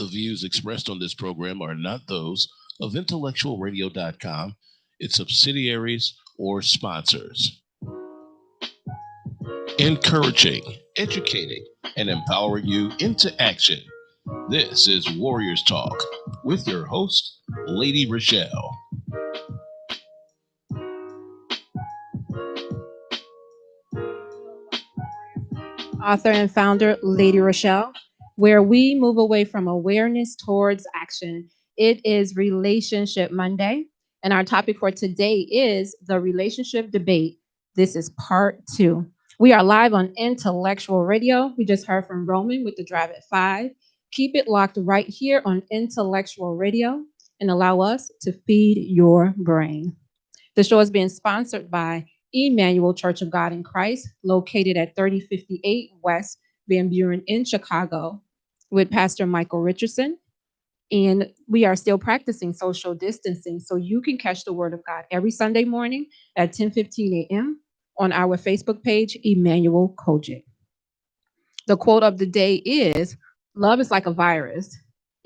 The views expressed on this program are not those of IntellectualRadio.com, its subsidiaries, or sponsors. Encouraging, educating, and empowering you into action. This is Warriors Talk with your host, Lady ReShell. Author and founder, Lady ReShell, where we move away from awareness towards action. It is Relationship Monday, and our topic for today is the relationship debate. This is part 2. We are live on Intellectual Radio. We just heard from Roman with the Drive at 5. Keep it locked right here on Intellectual Radio and allow us to feed your brain. The show is being sponsored by Emanuel Church of God in Christ, located at 3058 West Van Buren in Chicago, with Pastor Michael Richardson. And we are still practicing social distancing, so you can catch the Word of God every Sunday morning at 10:15 a.m. on our Facebook page, Emanuel Kojic. The quote of the day is, "Love is like a virus.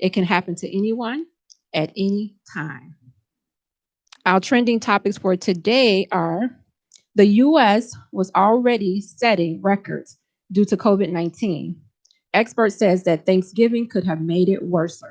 It can happen to anyone at any time." Our trending topics for today are: the U.S. was already setting records due to COVID-19. Expert says that Thanksgiving could have made it worse.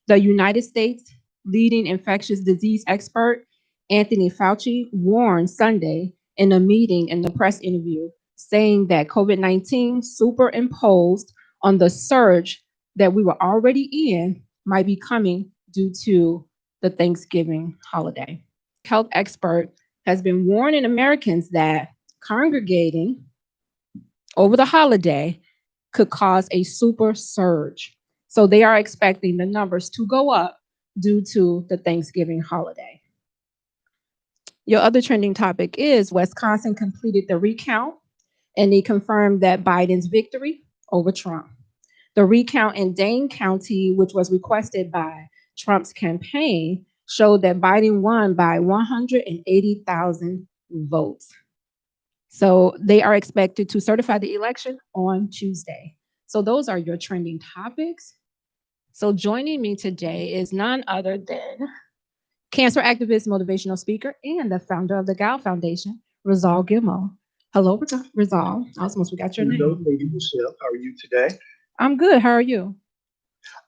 The United States leading infectious disease expert, Anthony Fauci, warned Sunday in a meeting in the press interview, saying that COVID-19 superimposed on the surge that we were already in might be coming due to the Thanksgiving holiday. Health expert has been warning Americans that congregating over the holiday could cause a super surge. So they are expecting the numbers to go up due to the Thanksgiving holiday. Your other trending topic is Wisconsin completed the recount, and they confirmed that Biden's victory over Trump. The recount in Dane County, which was requested by Trump's campaign, showed that Biden won by 180,000 votes. So they are expected to certify the election on Tuesday. So those are your trending topics. So joining me today is none other than cancer activist, motivational speaker, and the founder of the Gal Foundation, ReShell Gilmore. Hello, ReShell. Almost we got your name. Hello, Lady ReShell. How are you today? I'm good. How are you?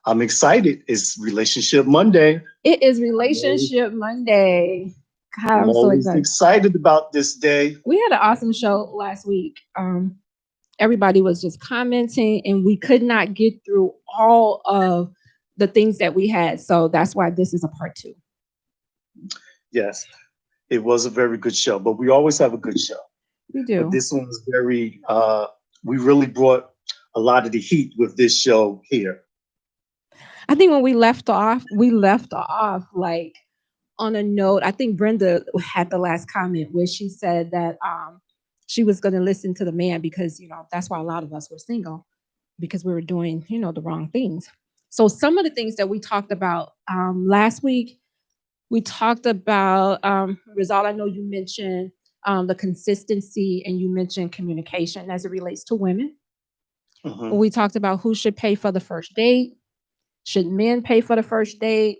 I'm excited. It's Relationship Monday. It is Relationship Monday. God, I'm so excited about this day. We had an awesome show last week. Everybody was just commenting, and we could not get through all of the things that we had. So that's why this is a part 2. Yes, it was a very good show, but we always have a good show. We do. But this one was very, we really brought a lot of the heat with this show here. I think when we left off like on a note. I think Brenda had the last comment where she said that she was going to listen to the man because, that's why a lot of us were single, because we were doing, the wrong things. So some of the things that we talked about last week, we talked about, ReShell, I know you mentioned the consistency, and you mentioned communication as it relates to women. Mm-hmm. We talked about who should pay for the first date. Should men pay for the first date?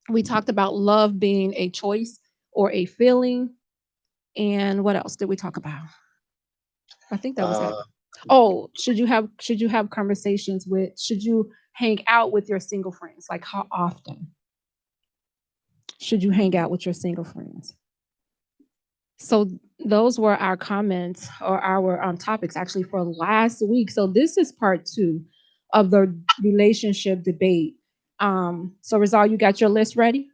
We talked about love being a choice or a feeling. And what else did we talk about? I think that was it. Oh, should you have conversations should you hang out with your single friends? Like, how often should you hang out with your single friends? So those were our comments, or our topics actually for last week. So this is part 2 of the relationship debate. So ReShell, you got your list ready?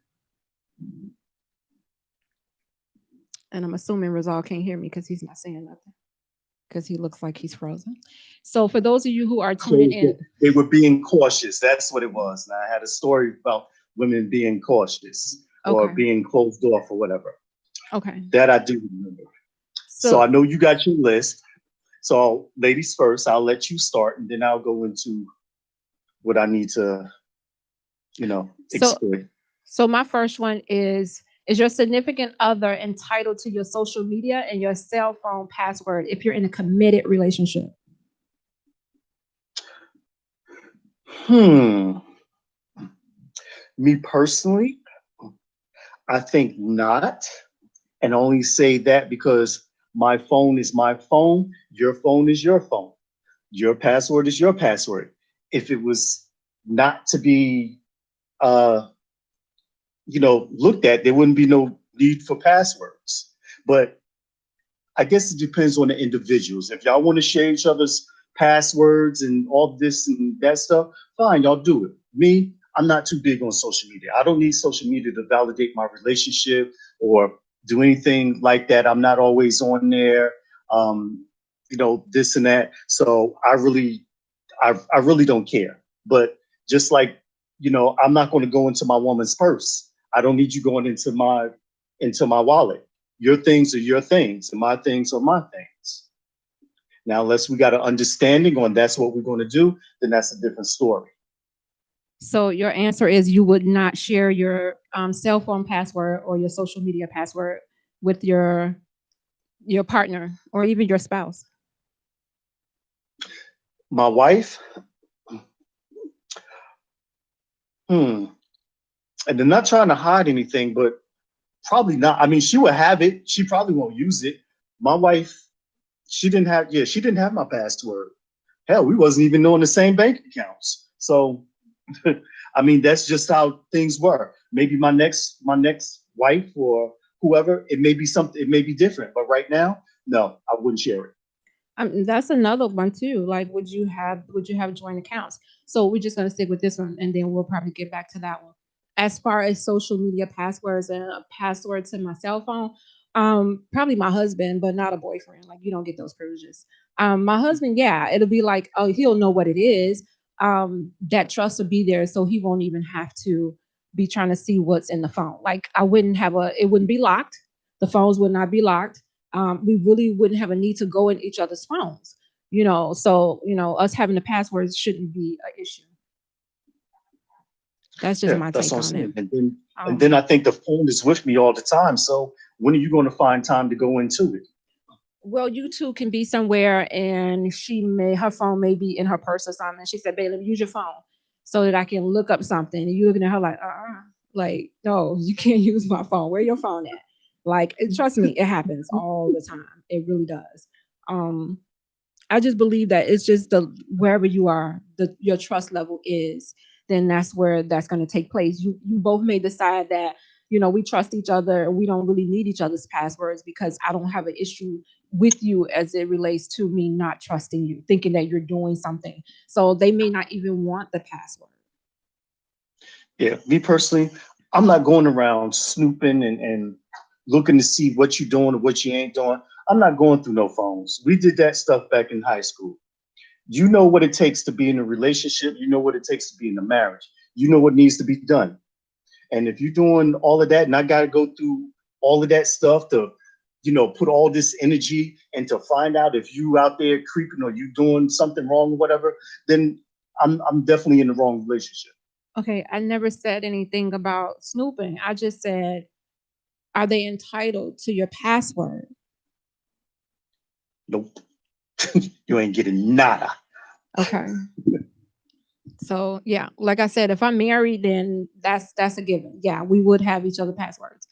And I'm assuming ReShell can't hear me because he's not saying nothing, because he looks like he's frozen. So for those of you who are tuning in, they were being cautious. That's what it was. And I had a story about women being cautious or being closed off or whatever. Okay. That I do remember. So I know you got your list. So ladies first, I'll let you start, and then I'll go into what I need to, explain. So my first one is your significant other entitled to your social media and your cell phone password if you're in a committed relationship? Me personally, I think not. And only say that because my phone is my phone, your phone is your phone. Your password is your password. If it was not to be, looked at, there wouldn't be no need for passwords. But I guess it depends on the individuals. If y'all want to share each other's passwords and all this and that stuff, fine, y'all do it. Me, I'm not too big on social media. I don't need social media to validate my relationship or do anything like that. I'm not always on there, this and that. So I really don't care. But just like, I'm not going to go into my woman's purse. I don't need you going into my wallet. Your things are your things, and my things are my things. Now, unless we got an understanding on that's what we're going to do, then that's a different story. So your answer is you would not share your cell phone password or your social media password with your partner or even your spouse? My wife? And they're not trying to hide anything, but probably not. I mean, she would have it. She probably won't use it. My wife, she didn't have my password. Hell, we wasn't even on the same bank accounts. So, I mean, that's just how things were. Maybe my next wife or whoever, it may be different. But right now, no, I wouldn't share it. That's another one too. Like, would you have joint accounts? So we're just going to stick with this one, and then we'll probably get back to that one. As far as social media passwords and a password to my cell phone, probably my husband, but not a boyfriend. Like, you don't get those privileges. My husband, yeah, it'll be like, oh, he'll know what it is. That trust will be there, so he won't even have to be trying to see what's in the phone. Like, it wouldn't be locked. The phones would not be locked. We really wouldn't have a need to go in each other's phones, so, us having the passwords shouldn't be an issue. That's just my take on it. And then I think the phone is with me all the time. So when are you going to find time to go into it? Well, you two can be somewhere and her phone may be in her purse or something. She said, babe, let me use your phone so that I can look up something. And you're looking at her like, like, no, you can't use my phone. Where your phone at? Like, trust me, it happens all the time. It really does. I just believe that it's just wherever you are, your trust level is, then that's where that's going to take place. You both may decide that, we trust each other and we don't really need each other's passwords because I don't have an issue with you as it relates to me not trusting you, thinking that you're doing something. So they may not even want the password. Yeah, me personally, I'm not going around snooping and looking to see what you're doing or what you ain't doing. I'm not going through no phones. We did that stuff back in high school. You know what it takes to be in a relationship. You know what it takes to be in a marriage. You know what needs to be done. And if you're doing all of that and I got to go through all of that stuff to, put all this energy and to find out if you out there creeping or you doing something wrong or whatever, then I'm definitely in the wrong relationship. Okay, I never said anything about snooping. I just said, are they entitled to your password? Nope. You ain't getting nada. Okay. So yeah, like I said, if I'm married, then that's a given. Yeah, we would have each other passwords.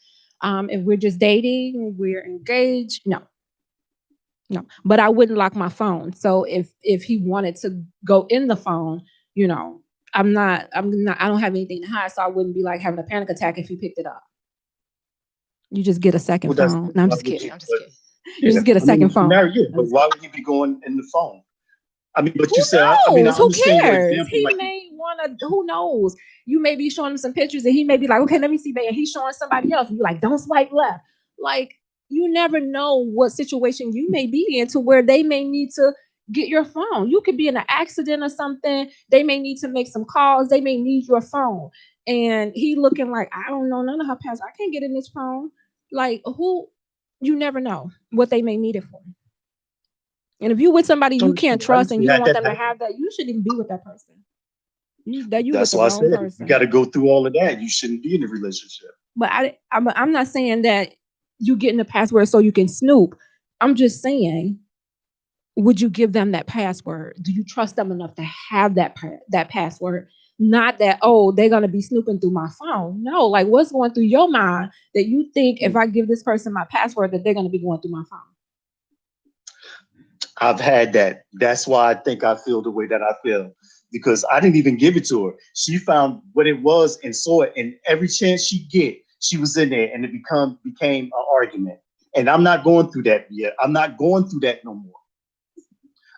If we're just dating, we're engaged, no. But I wouldn't lock my phone. So if he wanted to go in the phone, I don't have anything to hide, so I wouldn't be like having a panic attack if he picked it up. You just get a second phone. No, I'm just kidding. You just get a second phone. Married, yeah, but why would he be going in the phone? I mean, but who you said, knows? Who cares? He may want to, who knows? You may be showing him some pictures and he may be like, okay, let me see, babe. And he's showing somebody else. And you're like, don't swipe left. Like, you never know what situation you may be in to where they may need to get your phone. You could be in an accident or something. They may need to make some calls. They may need your phone. And he looking like, I don't know none of her passwords. I can't get in this phone. Like, you never know what they may need it for. And if you're with somebody you can't trust and you don't want them to have that, you shouldn't even be with that person. That's why I said you got to go through all of that. You shouldn't be in a relationship. But I'm not saying that you getting the password so you can snoop. I'm just saying, would you give them that password? Do you trust them enough to have that password Not that, oh, they're going to be snooping through my phone. No, like what's going through your mind that you think if I give this person my password that they're going to be going through my phone? I've had that. That's why I think I feel the way that I feel, because I didn't even give it to her. She found what it was and saw it, and every chance she get, she was in there, and it became an argument. And I'm not going through that yet. I'm not going through that no more.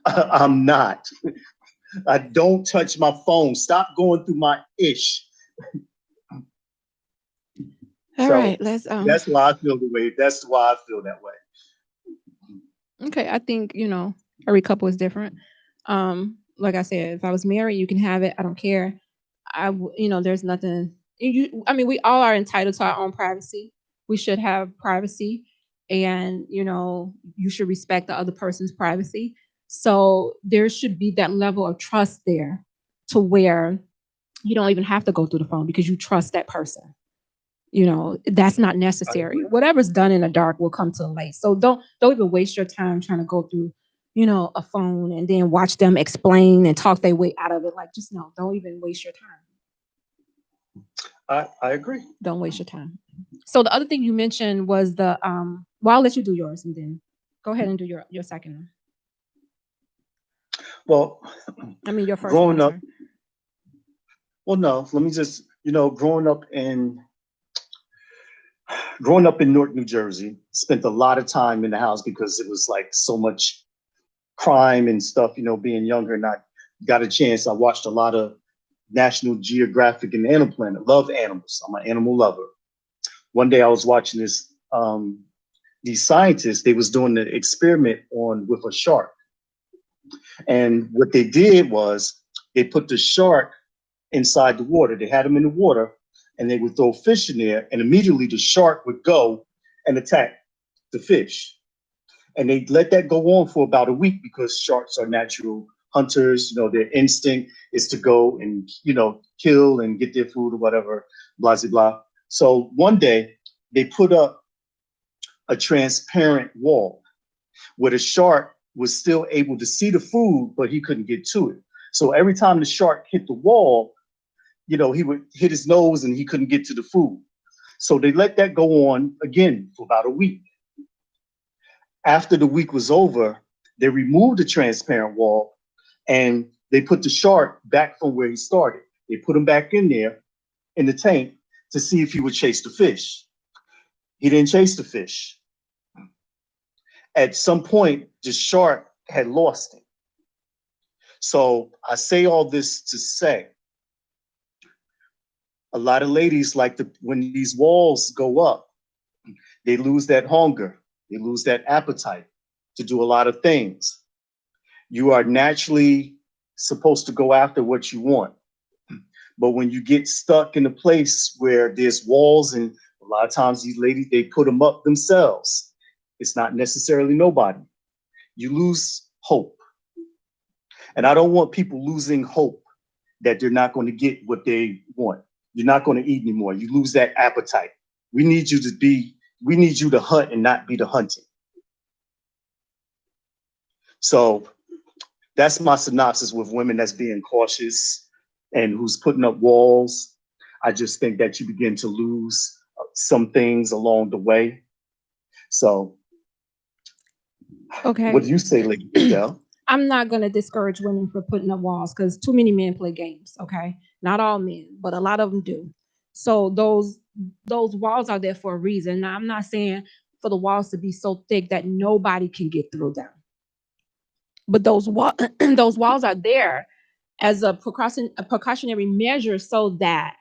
I'm not. I don't touch my phone. Stop going through my ish. All right, let's. That's why I feel the way. That's why I feel that way. Okay, I think every couple is different. Like I said, if I was married, you can have it. I don't care. There's nothing. We all are entitled to our own privacy. We should have privacy, and you should respect the other person's privacy. So there should be that level of trust there, to where you don't even have to go through the phone because you trust that person. That's not necessary. Whatever's done in the dark will come to the light. So don't even waste your time trying to go through, a phone and then watch them explain and talk their way out of it. Like, just no, don't even waste your time. I agree. Don't waste your time. So the other thing you mentioned was the well, I'll let you do yours and then go ahead and do your second one. Well, your first growing one. up. Well, no, let me just, growing up in Newark, New Jersey, spent a lot of time in the house because it was like so much crime and stuff, being younger, and I got a chance. I watched a lot of National Geographic and Animal Planet. Love animals. I'm an animal lover. One day I was watching this, these scientists, they was doing the experiment with a shark. And what they did was they put the shark inside the water. They had him in the water, and they would throw fish in there, and immediately the shark would go and attack the fish. And they let that go on for about a week because sharks are natural hunters. Their instinct is to go and, kill and get their food or whatever, blah, blah, blah. So one day they put up a transparent wall where the shark was still able to see the food, but he couldn't get to it. So every time the shark hit the wall, he would hit his nose and he couldn't get to the food. So they let that go on again for about a week. After the week was over, they removed the transparent wall and they put the shark back from where he started. They put him back in there in the tank to see if he would chase the fish. He didn't chase the fish. At some point, the shark had lost him. So I say all this to say, a lot of ladies when these walls go up, they lose that hunger. They lose that appetite to do a lot of things. You are naturally supposed to go after what you want. But when you get stuck in a place where there's walls, and a lot of times these ladies, they put them up themselves. It's not necessarily nobody. You lose hope. And I don't want people losing hope that they're not going to get what they want. You're not going to eat anymore. You lose that appetite. We need you to hunt and not be the hunted. So that's my synopsis with women that's being cautious and who's putting up walls. I just think that you begin to lose some things along the way. So, okay. What do you say, Lady Gabrielle? I'm not going to discourage women for putting up walls because too many men play games. Okay. Not all men, but a lot of them do. So those walls are there for a reason. Now, I'm not saying for the walls to be so thick that nobody can get through them. But those walls are there as a precautionary measure so that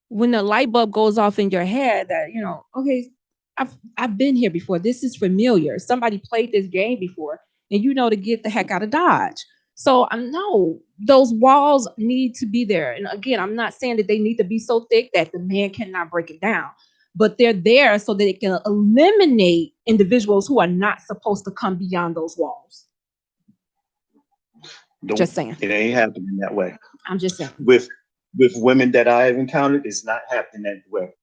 when the light bulb goes off in your head that, okay, I've been here before. This is familiar. Somebody played this game before, and to get the heck out of Dodge. So no, those walls need to be there. And again, I'm not saying that they need to be so thick that the man cannot break it down, but they're there so that it can eliminate individuals who are not supposed to come beyond those walls. Just saying. It ain't happening that way. I'm just saying. With women that I have encountered, it's not happening that way.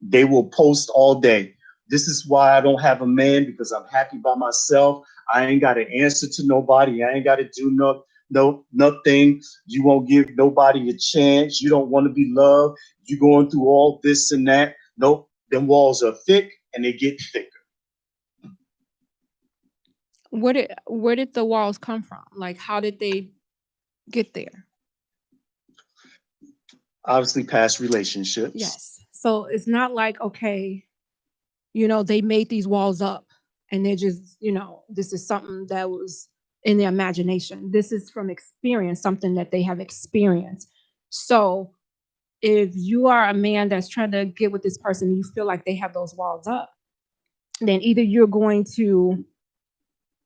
They will post all day. This is why I don't have a man, because I'm happy by myself. I ain't got to answer to nobody. I ain't got to do nothing. no, nothing. You won't give nobody a chance. You don't want to be loved. You going through all this and that. Nope. Them walls are thick and they get thicker. Where did the walls come from? Like, how did they get there? Obviously, past relationships. Yes. So it's not like, okay, they made these walls up and they're just, this is something that was in their imagination. This is from experience, something that they have experienced. So if you are a man that's trying to get with this person, you feel like they have those walls up, then either you're going to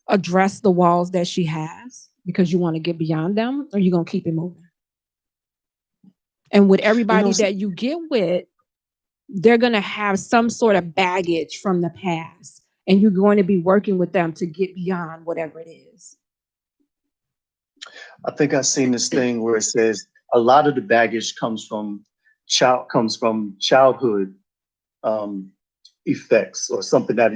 address the walls that she has because you want to get beyond them, or you're going to keep it moving. And with everybody that you get with, they're going to have some sort of baggage from the past, and you're going to be working with them to get beyond whatever it is. I think I've seen this thing where it says a lot of the baggage comes from childhood effects, or something that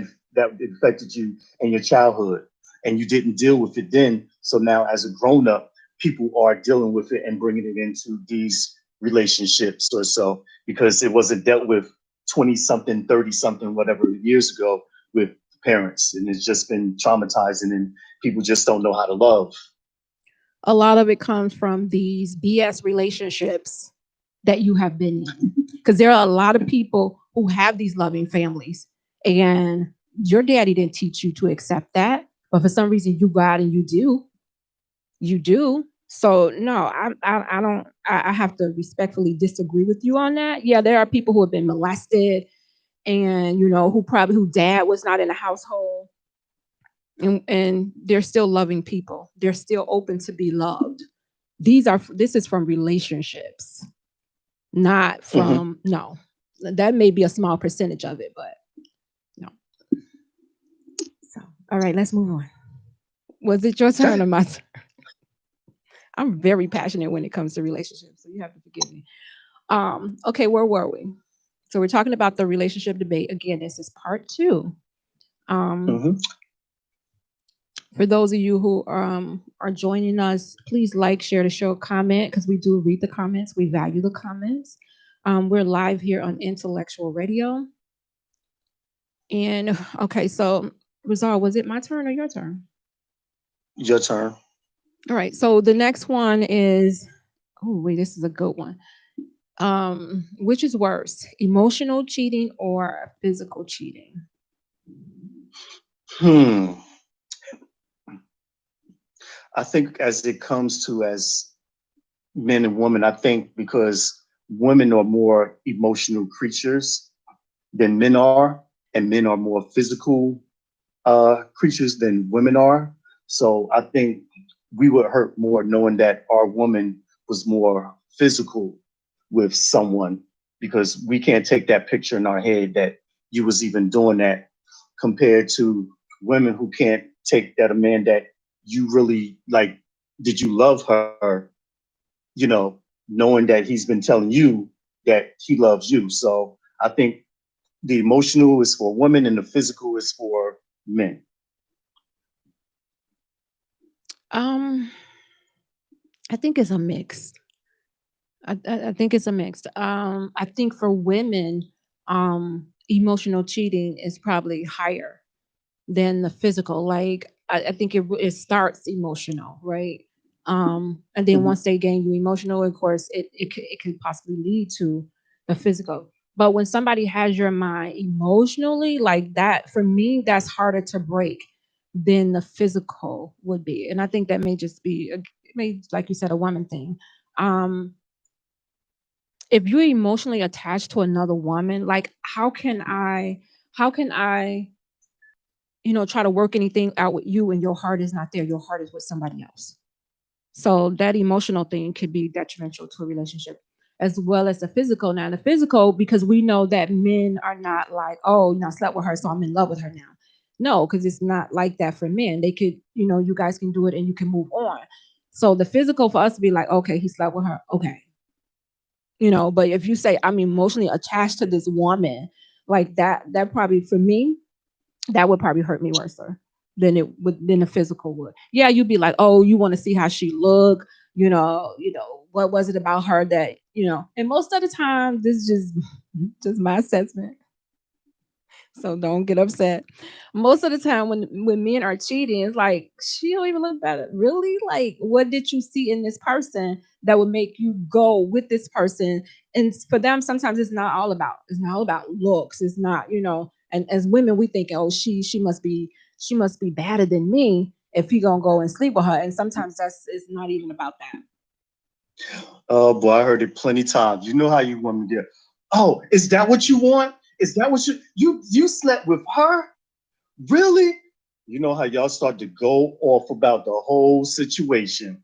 affected you in your childhood, and you didn't deal with it then. So now, as a grown up, people are dealing with it and bringing it into these relationships or so, because it wasn't dealt with 20 something, 30 something, whatever years ago with parents, and it's just been traumatizing, and people just don't know how to love. A lot of it comes from these BS relationships that you have been in, because there are a lot of people who have these loving families, and your daddy didn't teach you to accept that, but for some reason you go out and you do. So no, I don't. I have to respectfully disagree with you on that. Yeah, there are people who have been molested, and who dad was not in the household, and they're still loving people. They're still open to be loved. This is from relationships, not from no. That may be a small percentage of it, but no. So, all right, let's move on. Was it your turn or my turn? I'm very passionate when it comes to relationships, so you have to forgive me. Okay, where were we? So we're talking about the relationship debate. Again, this is part 2. For those of you who are joining us, please like, share the show, comment, because we do read the comments. We value the comments. We're live here on Intellectual Radio. And okay, so Rizal, was it my turn or your turn? Your turn. All right, so the next one is, this is a good one. Which is worse, emotional cheating or physical cheating? I think as it comes to as men and women, I think because women are more emotional creatures than men are, and men are more physical creatures than women are. So I think we would hurt more knowing that our woman was more physical with someone, because we can't take that picture in our head that you was even doing that, compared to women who can't take that a man that you really like, did you love her, knowing that he's been telling you that he loves you. So I think the emotional is for women and the physical is for men. I think it's a mix. I think it's a mix. I think for women, emotional cheating is probably higher than the physical. Like I think it starts emotional, right? And then once they gain you emotional, of course, it could possibly lead to the physical. But when somebody has your mind emotionally like that, for me, that's harder to break than the physical would be. And I think that may just be, like you said, a woman thing. If you're emotionally attached to another woman, like how can I try to work anything out with you and your heart is not there? Your heart is with somebody else. So that emotional thing could be detrimental to a relationship, as well as the physical. Now, the physical, because we know that men are not like, oh, I slept with her, so I'm in love with her now. No, because it's not like that for men. They could, you guys can do it and you can move on. So the physical for us to be like, okay, he slept with her. Okay. But if you say I'm emotionally attached to this woman, like that probably for me, that would probably hurt me worse. than the physical would. Yeah, you'd be like, oh, you want to see how she look, what was it about her that, and most of the time, this is just my assessment. So don't get upset. Most of the time when men are cheating, it's like she don't even look better. Really? Like, what did you see in this person that would make you go with this person? And for them, sometimes it's not all about looks. It's not, and as women, we think, oh, she must be better than me if he gonna go and sleep with her. And sometimes it's not even about that. Oh boy, I heard it plenty times. You know how you women get. Oh, is that what you want? Is that what you slept with her? Really? You know how y'all start to go off about the whole situation.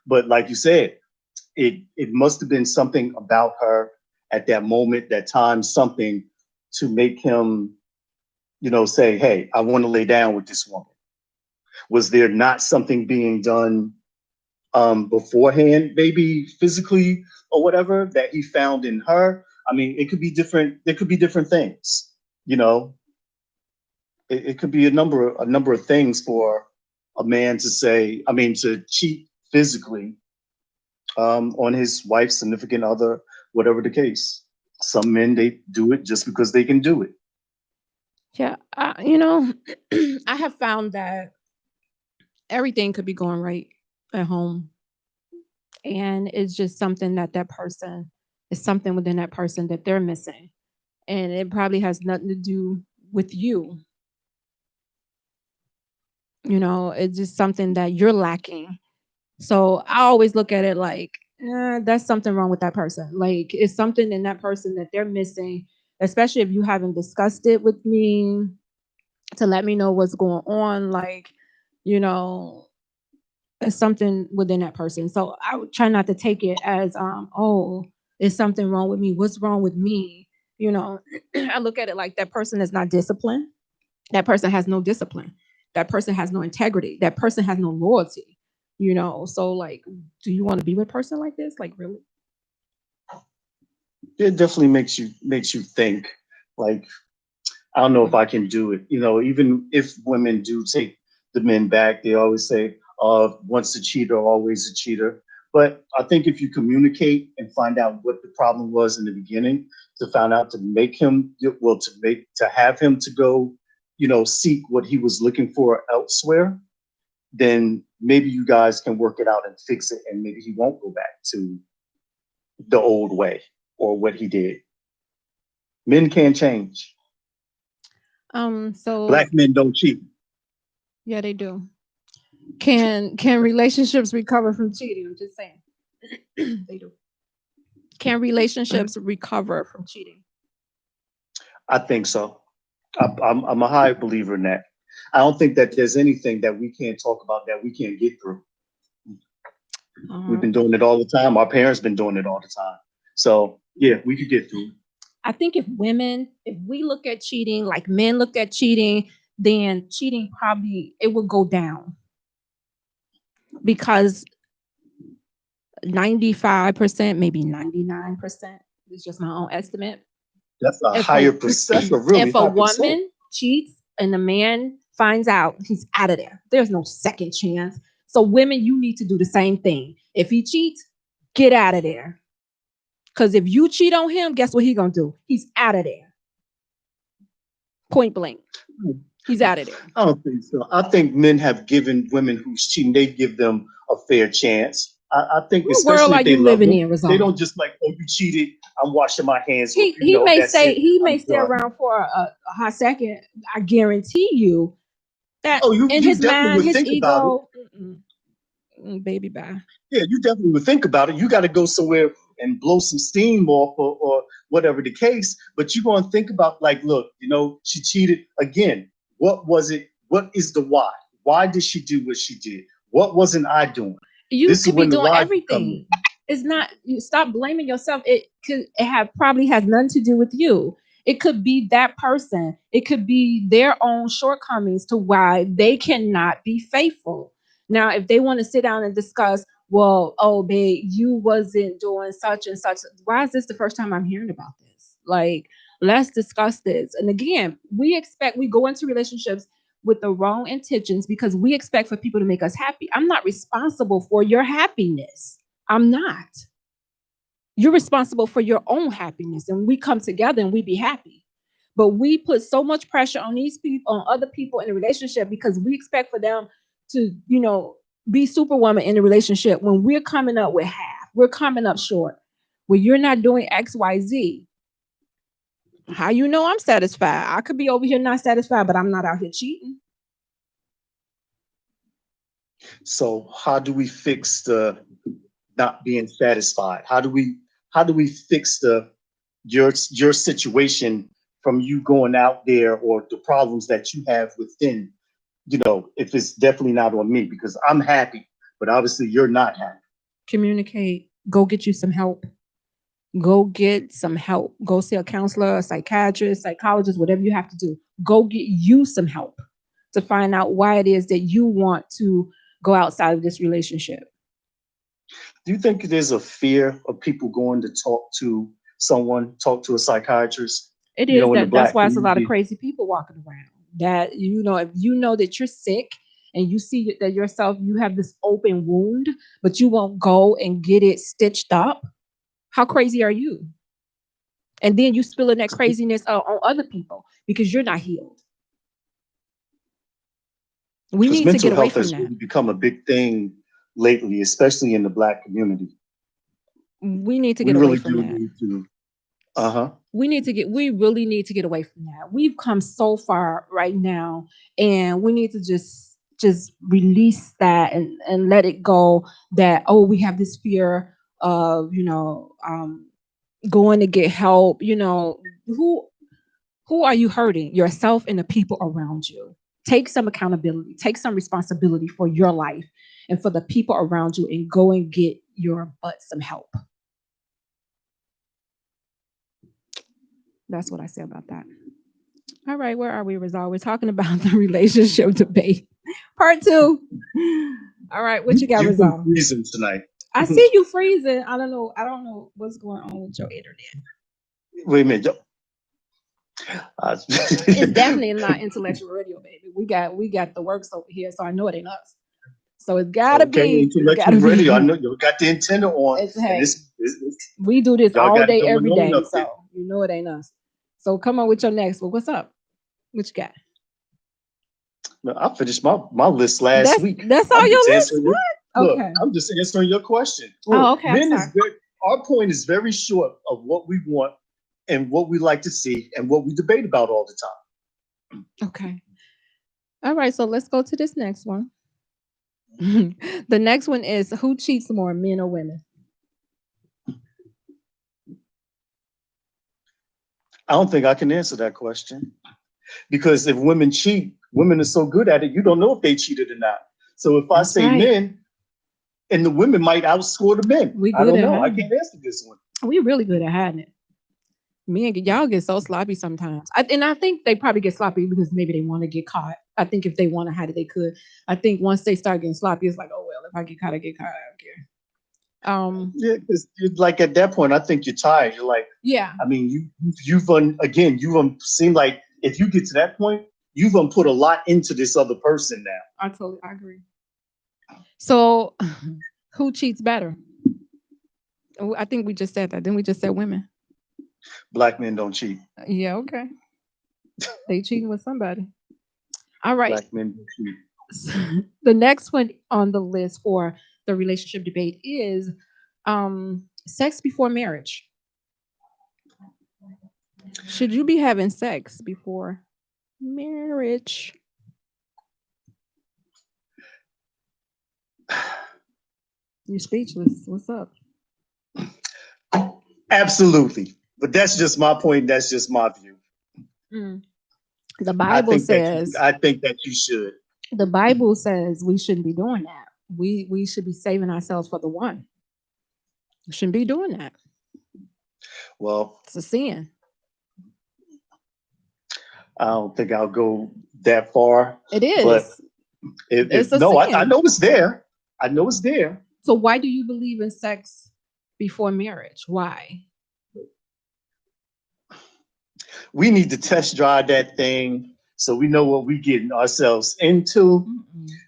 But like you said, it must have been something about her at that moment, that time, something to make him, say, hey, I want to lay down with this woman. Was there not something being done beforehand, maybe physically or whatever, that he found in her? I mean, it could be different. There could be different things. You know, it could be a number of things for a man to say. I mean, to cheat physically on his wife, significant other, whatever the case. Some men, they do it just because they can do it. Yeah, I have found that everything could be going right at home, and it's just something that person is something within that person that they're missing, and it probably has nothing to do with you. It's just something that you're lacking. So I always look at it like, that's something wrong with that person. Like, it's something in that person that they're missing, especially if you haven't discussed it with me to let me know what's going on. Like, you know, it's something within that person. So I would try not to take it as, oh, is something wrong with me? What's wrong with me? I look at it like that person is not disciplined. That person has no discipline. That person has no integrity. That person has no loyalty. So like, do you want to be with a person like this? Like, really? It definitely makes you think. Like, I don't know if I can do it. Even if women do take the men back, they always say, once a cheater, always a cheater. But I think if you communicate and find out what the problem was in the beginning, to find out, to make him, well, to have him to go, seek what he was looking for elsewhere, then maybe you guys can work it out and fix it, and maybe he won't go back to the old way or what he did. Men can't change. So Black men don't cheat. yeah, they do. Can relationships recover from cheating? I'm just saying. They do. Can relationships recover from cheating? I think so. I'm a high believer in that. I don't think that there's anything that we can't talk about that we can't get through. We've been doing it all the time. Our parents been doing it all the time. So yeah, we could get through. I think if we look at cheating like men look at cheating, then cheating probably it will go down because 95%, maybe 99%, is just my own estimate. That's a If higher a percent. That's a really if a high percent. woman cheats and the man finds out, he's out of there. There's no second chance. So women, you need to do the same thing. If he cheats, get out of there. Because if you cheat on him, guess what he's gonna do? He's out of there. Point blank. He's out of there. I don't think so. I think men have given women who's cheating, they give them a fair chance. I think, What world especially are if they you love living them, in, they Razan? don't just like, oh, you cheated, I'm washing my hands. He may That's say it. he may I'm stay done. around for a hot second. I guarantee you that Oh, you in you his definitely mind, would his think about it. ego, baby, bye. Yeah, you definitely would think about it. You got to go somewhere and blow some steam off, or whatever the case. But you're going to think about, like, look, she cheated again. What was it? What is the why? Why did she do what she did? What wasn't I doing? You This is could be when the doing logic come in. everything. It's not. You stop blaming yourself. Probably has nothing to do with you. It could be that person. It could be their own shortcomings to why they cannot be faithful. Now, if they want to sit down and discuss, well, oh, babe, you wasn't doing such and such. Why is this the first time I'm hearing about this? Like, let's discuss this. And again, we go into relationships with the wrong intentions because we expect for people to make us happy. I'm not responsible for your happiness. I'm not. You're responsible for your own happiness, and we come together and we be happy. But we put so much pressure on these people, on other people in a relationship because we expect for them to, be superwoman in a relationship when we're coming up with half. We're coming up short. When you're not doing X, Y, Z. How you know I'm satisfied? I could be over here not satisfied, but I'm not out here cheating. So how do we fix the not being satisfied? How do we fix your situation from you going out there, or the problems that you have within? If it's definitely not on me, because I'm happy, but obviously you're not happy. Communicate. Go get you some help. Go get some help. Go see a counselor, a psychiatrist, psychologist, whatever you have to do. Go get you some help to find out why it is that you want to go outside of this relationship. Do you think there's a fear of people going to talk to a psychiatrist? It is. That's why it's a lot of crazy people walking around. That, if you know that you're sick and you see that yourself, you have this open wound, but you won't go and get it stitched up. How crazy are you? And then you spilling that craziness on other people because you're not healed. We need to get away from that. Mental health has become a big thing lately, especially in the Black community. We need to get away from that. We really need to get away from that. We've come so far right now, and we need to just release that and let it go. That, we have this fear of, going to get help. Who are you hurting? Yourself and the people around you. Take some accountability, take some responsibility for your life and for the people around you, and go and get your butt some help. That's what I say about that. All right, where are we, Rizal? We're talking about the relationship debate. Part 2. All right, what you got, Rizal? You're freezing tonight. I see you freezing. I don't know what's going on with your internet. Wait a minute. It's definitely not intellectual radio, baby. We got the works over here, so I know it ain't us. So it's gotta be intellectual radio. I know you got the antenna on. We do this all day, every day, so you know it ain't us. So come on with your next one. What's up? What you got? No, I finished my list last week. That's all your list? What? Okay. Look, I'm just answering your question. Look, okay. Our point is very short of what we want and what we like to see and what we debate about all the time. Okay. All right, so let's go to this next one. The next one is, who cheats more, men or women? I don't think I can answer that question, because if women cheat, women are so good at it, you don't know if they cheated or not. So if I say men, and the women might outscore the men. I don't know. I can't answer this one. We really good at hiding it. Y'all get so sloppy sometimes. And I think they probably get sloppy because maybe they want to get caught. I think if they want to hide it, they could. I think once they start getting sloppy, it's like, oh, well, if I get caught, I get caught. I don't care. Yeah, because like at that point, I think you're tired. You're like, yeah. I mean, you've seemed like if you get to that point, you've put a lot into this other person now. I agree. So, who cheats better? I think we just said that. Then we just said women. Black men don't cheat. Yeah, okay. They cheating with somebody. All right. Black men don't cheat. The next one on the list for the relationship debate is sex before marriage. Should you be having sex before marriage? You're speechless. What's up? Absolutely. But that's just my point. That's just my view. The Bible says. I think that you should. The Bible says we shouldn't be doing that. We should be saving ourselves for the one. We shouldn't be doing that. Well, it's a sin. I don't think I'll go that far. It is. But it's a sin. I know it's there. I know it's there. So why do you believe in sex before marriage? Why? We need to test drive that thing so we know what we're getting ourselves into.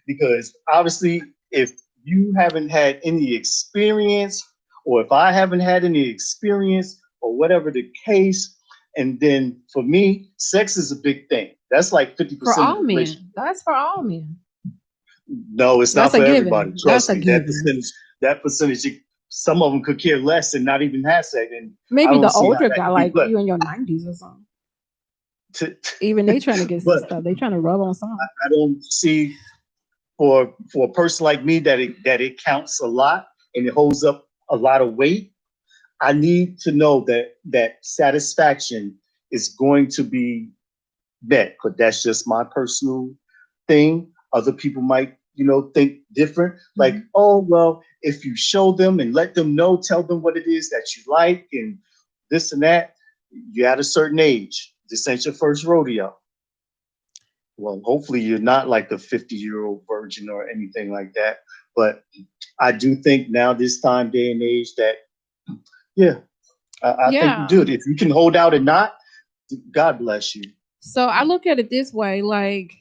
Because obviously, if you haven't had any experience, or if I haven't had any experience, or whatever the case, and then for me, sex is a big thing. That's like 50% For of all the relationship. men. That's for all men. No, it's not That's a for everybody. given. That's Trust a me. given. That percentage, some of them could care less and not even have sex, and I Maybe don't the see how older that guy, could be. like you in your 90s or something. But Even they trying to get some but stuff. They trying to rub on something. I don't see for a person like me that it counts a lot and it holds up a lot of weight. I need to know that satisfaction is going to be met, but that's just my personal thing. Other people might, think different. Like, oh, well, if you show them and let them know, tell them what it is that you like and this and that, you're at a certain age. This ain't your first rodeo. Well, hopefully you're not like the 50-year-old virgin or anything like that. But I do think now, this time, day and age, that, yeah, I think you do it. If you can hold out and not, God bless you. So I look at it this way, like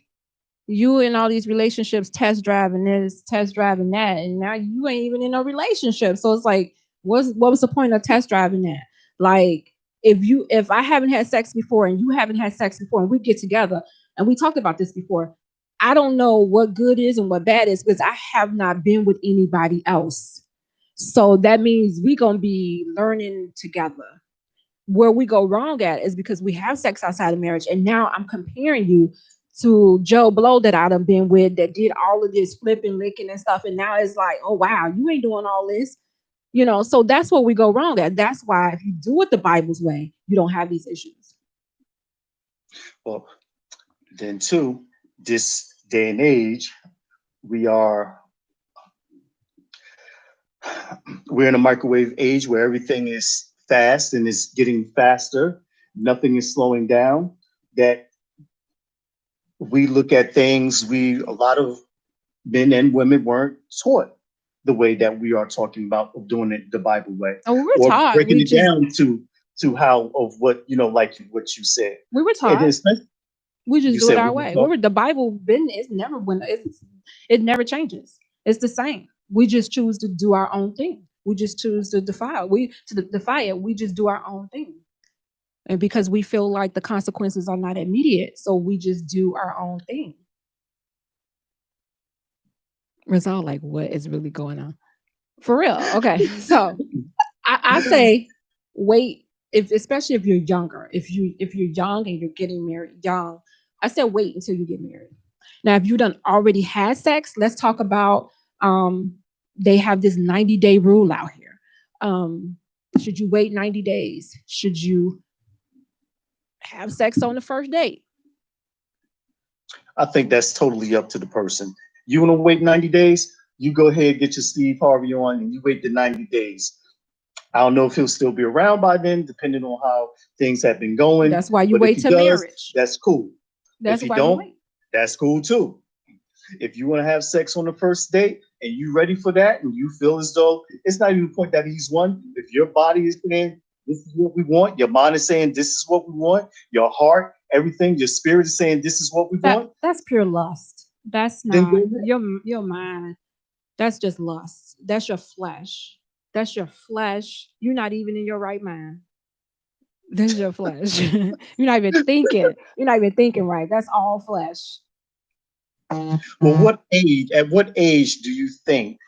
you in all these relationships, test driving this, test driving that, and now you ain't even in no relationship. So it's like, what was the point of test driving that? Like, if I haven't had sex before and you haven't had sex before, and we get together and we talked about this before, I don't know what good is and what bad is because I have not been with anybody else. So that means we gonna be learning together. Where we go wrong at is because we have sex outside of marriage, and now I'm comparing you to Joe Blow that I done been with that did all of this flipping, licking and stuff, and now it's like, oh wow, you ain't doing all this, So that's what we go wrong at. That's why if you do it the Bible's way, you don't have these issues. Well, then too, this day and age, we're in a microwave age where everything is fast and it's getting faster. Nothing is slowing down. That we look at things, a lot of men and women weren't taught the way that we are talking about of doing it the Bible way. Oh, we were or taught. breaking it down to how of what, like what you said. We were taught. We just do it our way. The Bible it never changes. It's the same. We just choose to do our own thing. We just choose to defy it. We just do our own thing. And because we feel like the consequences are not immediate, so we just do our own thing. It's all like, what is really going on? For real. Okay. So I say wait, especially if you're younger. If you're young and you're getting married young, I said wait until you get married. Now, if you done already had sex, let's talk about they have this 90-day rule out here. Should you wait 90 days? Should you have sex on the first date? I think that's totally up to the person. You want to wait 90 days? You go ahead, get your Steve Harvey on, and you wait the 90 days. I don't know if he'll still be around by then, depending on how things have been going. That's why you wait till marriage. That's cool. That's if why you don't, you wait. That's cool too. If you want to have sex on the first date and you ready for that and you feel as though it's not even the point that he's won. If your body is saying this is what we want, your mind is saying this is what we want, your heart, everything, your spirit is saying this is what we want. That's pure lust. That's not your mind. That's just lust. That's your flesh. That's your flesh. You're not even in your right mind. That's your flesh. You're not even thinking. You're not even thinking right. That's all flesh. Well, at what age do you think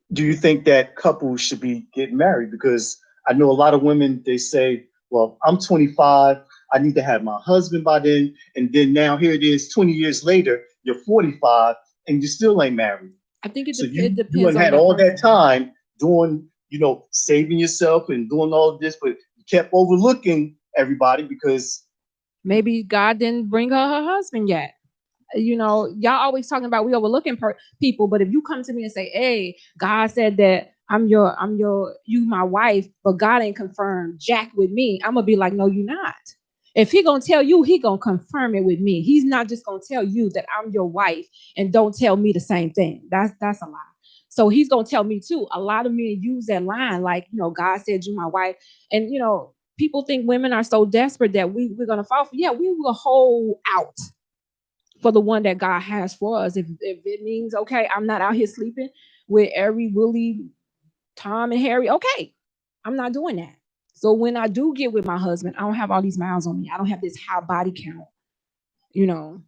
that couples should be getting married? Because I know a lot of women, they say, well, I'm 25. I need to have my husband by then. And then now here it is 20 years later, you're 45 and you still ain't married. I think it depends. You had all that time doing, saving yourself and doing all of this, but you kept overlooking everybody because maybe God didn't bring her husband yet. Y'all always talking about we overlooking people, but if you come to me and say, "Hey, God said that you my wife, but God ain't confirmed jack with me," I'm gonna be like, "No, you're not." If he gonna tell you, he gonna confirm it with me. He's not just gonna tell you that I'm your wife and don't tell me the same thing. That's a lie. So he's gonna tell me too. A lot of men use that line, like, God said you my wife, and people think women are so desperate that we're gonna fall for. Yeah, we will hold out for the one that God has for us. If it means, okay, I'm not out here sleeping with every Willie, Tom, and Harry. Okay, I'm not doing that. So when I do get with my husband, I don't have all these miles on me. I don't have this high body count. You know,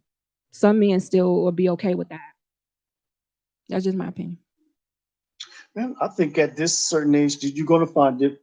some men still will be okay with that. That's just my opinion. Man, I think at this certain age, you're going to find that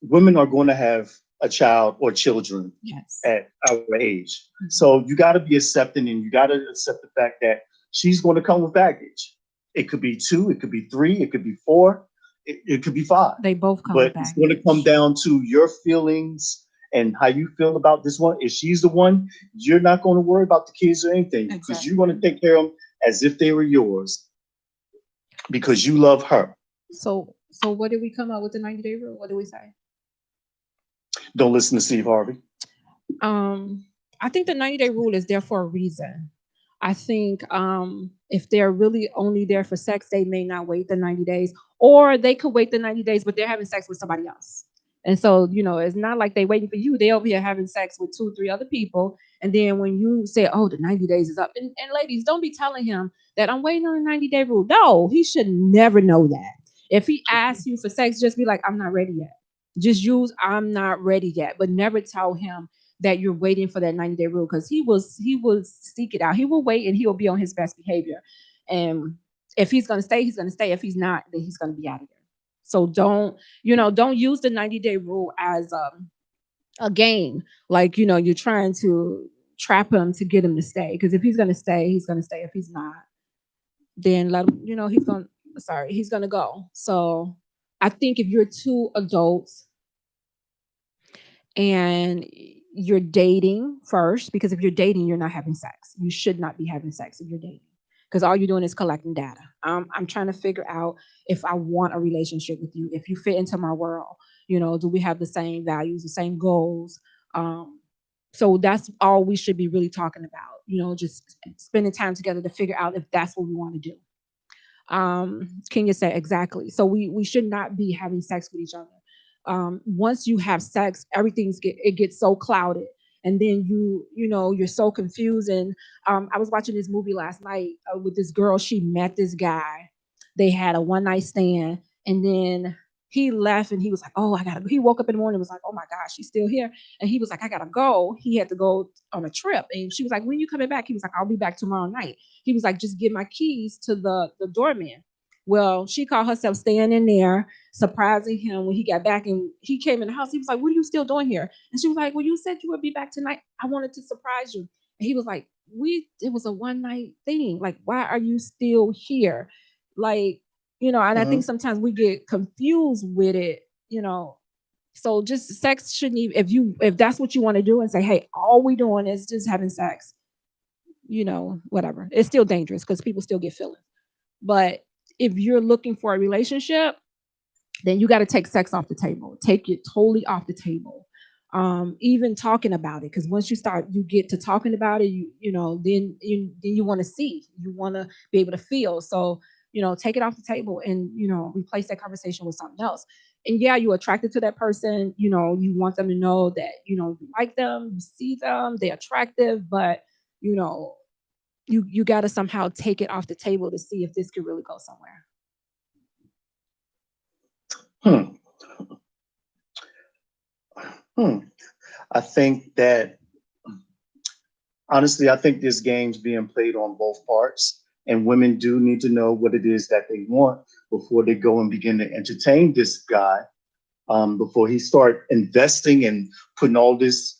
women are going to have a child or children Yes. at our age. So you got to be accepting, and you got to accept the fact that she's going to come with baggage. It could be 2, it could be 3, it could be 4, it could be 5. They both come But with it's going to baggage. come down to your feelings and how you feel about this one. If she's the one, you're not going to worry about the kids or anything, because Exactly. you're going to take care of them as if they were yours because you love her. So what did we come up with the 90-day rule? What did we say? Don't listen to Steve Harvey. I think the 90-day rule is there for a reason. I think if they're really only there for sex, they may not wait the 90 days, or they could wait the 90 days, but they're having sex with somebody else. And so, it's not like they waiting for you. They over here having sex with 2, 3 other people. And then when you say, oh, the 90 days is up, and ladies, don't be telling him that I'm waiting on the 90-day rule. No, he should never know that. If he asks you for sex, just be like, I'm not ready yet. Just use I'm not ready yet, but never tell him that you're waiting for that 90-day rule, because he will seek it out. He will wait, and he will be on his best behavior. And if he's going to stay, he's going to stay. If he's not, then he's going to be out of there. So don't use the 90-day rule as a game. Like, you're trying to trap him to get him to stay. Because if he's going to stay, he's going to stay. If he's not, then let him, he's going to go. So I think if you're 2 adults and you're dating first, because if you're dating, you're not having sex. You should not be having sex if you're dating, because all you're doing is collecting data. I'm trying to figure out if I want a relationship with you, if you fit into my world. Do we have the same values, the same goals? So that's all we should be really talking about. Just spending time together to figure out if that's what we want to do. Kenya said exactly. So we should not be having sex with each other. Once you have sex, it gets so clouded, and then you're so confused. And I was watching this movie last night with this girl. She met this guy. They had a one night stand, and then he left, and he was like, "Oh, I gotta." He woke up in the morning and was like, "Oh my gosh, she's still here." And he was like, "I gotta go." He had to go on a trip, and she was like, "When you coming back?" He was like, "I'll be back tomorrow night." He was like, "Just give my keys to the doorman." Well, she called herself staying in there, surprising him when he got back, and he came in the house. He was like, "What are you still doing here?" And she was like, "Well, you said you would be back tonight. I wanted to surprise you." And he was like, it was a one night thing. Like, why are you still here? Like, and I think sometimes we get confused with it, So just sex shouldn't even, if that's what you want to do and say, hey, all we doing is just having sex, whatever. It's still dangerous because people still get feelings. But if you're looking for a relationship, then you got to take sex off the table. Take it totally off the table. Even talking about it, because once you get to talking about it, then you want to see, you want to be able to feel. So take it off the table and replace that conversation with something else. And yeah, you're attracted to that person. You want them to know that you like them, you see them, they're attractive, but you got to somehow take it off the table to see if this could really go somewhere. I think that, honestly, I think this game's being played on both parts, and women do need to know what it is that they want before they go and begin to entertain this guy, before he start investing and putting all this